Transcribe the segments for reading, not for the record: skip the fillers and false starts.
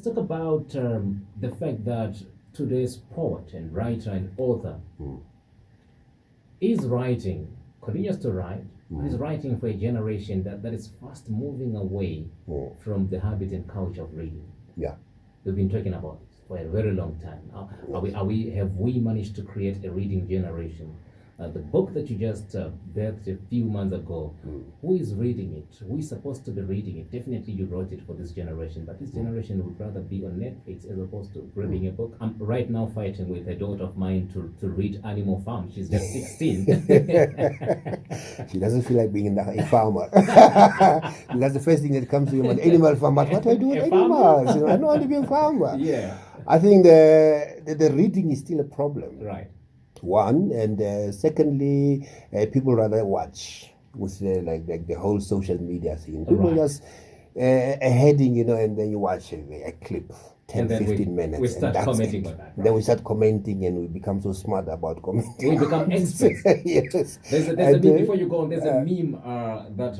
talk about the fact that today's poet and writer and author is writing, continues to write, is writing for a generation that is fast moving away from the habit and culture of reading. Yeah. We've been talking about it for a very long time. Have we managed to create a reading generation? The book that you just birthed a few months ago, who is reading it? Who is supposed to be reading it? Definitely you wrote it for this generation, but this generation would rather be on Netflix as opposed to grabbing a book. I'm right now fighting with a daughter of mine to read Animal Farm. She's just 16. She doesn't feel like being a farmer. That's the first thing that comes to you, an animal farmer. What do I do with animals? You know, I don't want to be a farmer. Yeah. I think the reading is still a problem. Right. One, and secondly, people rather watch with the whole social media thing. People just a heading, you know, and then you watch a clip, 10, 15 minutes. We start commenting on that. Right? Then we start commenting and we become so smart about commenting. We become experts. Yes. There's a meme, before you go on, there's a meme that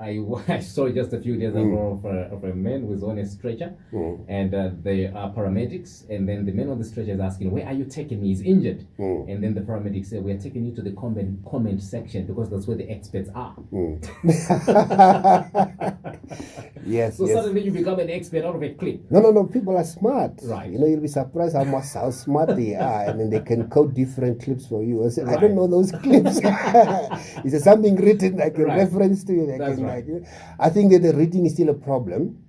I saw just a few days ago of a man who's on a stretcher, and they are paramedics, and then the man on the stretcher is asking, "Where are you taking me? He's injured." And then the paramedics say, "We're taking you to the comment section because that's where the experts are." Yes. So suddenly you become an expert out of a clip. No. People are smart. Right. You know, you'll be surprised how smart they are, and then they can code different clips for you. I say, I don't know those clips. Is there something written I can reference to? That's right. I think that the reading is still a problem.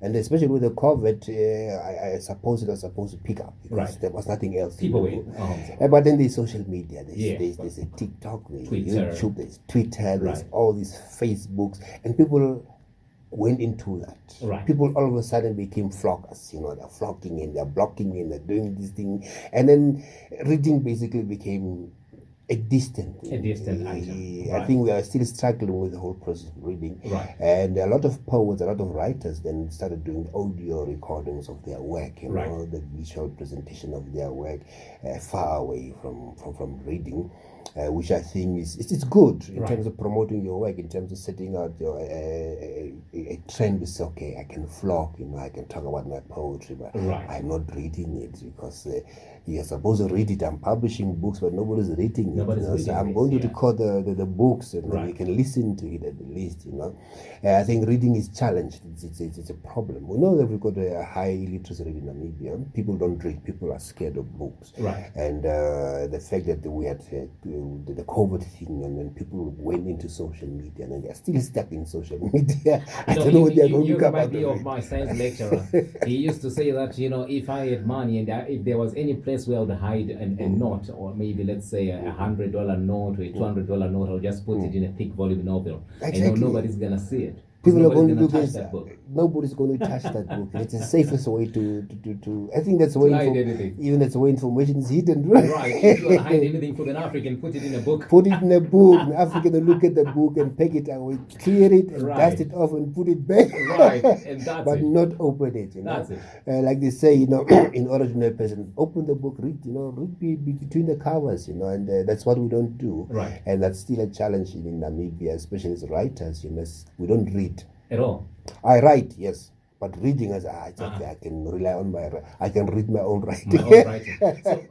And especially with the COVID, I suppose it was supposed to pick up because there was nothing else. People were. But then there's social media. There's a TikTok, there's Twitter. YouTube, there's Twitter, there's all these Facebooks, and people went into that. Right. People all of a sudden became flockers. You know, they're flocking in, they're blocking in, they're doing this thing, and then reading basically became a distant item. I think we are still struggling with the whole process of reading. Right. And a lot of poets, a lot of writers then started doing audio recordings of their work, you know, the visual presentation of their work, far away from reading. Which I think it's good in terms of promoting your work, in terms of setting out your a trend. Is okay, I can vlog, you know, I can talk about my poetry, but I'm not reading it because you're supposed to read it. I'm publishing books, but nobody's reading it. So I'm going to record the books, and then you can listen to it at the least, you know. I think reading is challenged. It's a problem. We know that we've got a high literacy rate in Namibia. People don't read. People are scared of books. Right. And the fact that we had the COVID thing, and then people went into social media, and they're still stuck in social media. I don't know what they're going to come out of my science lecturer. He used to say that, you know, if I had money and if there was any place where I would hide a note, or maybe let's say $100 note or a $200 note, I'll just put it in a thick volume novel. Exactly. And nobody's gonna see it. People are going to touch that book. Nobody's going to touch that book. It's the safest way to I think that's the way even that's the way information is hidden. Right. If you want to hide anything from an African, put it in a book. Put it in a book. An African will look at the book and pack it away, clear it, and dust it off and put it back. Right. And that's but not open it. You know? That's it. Like they say, you know, in order to know a person, open the book, read, you know, read between the covers, you know, and that's what we don't do. Right. And that's still a challenge in Namibia, especially as writers. You know, we don't read. At all. I write, yes, but reading as it's okay. I can rely on I can read my own writing. My own writing. So,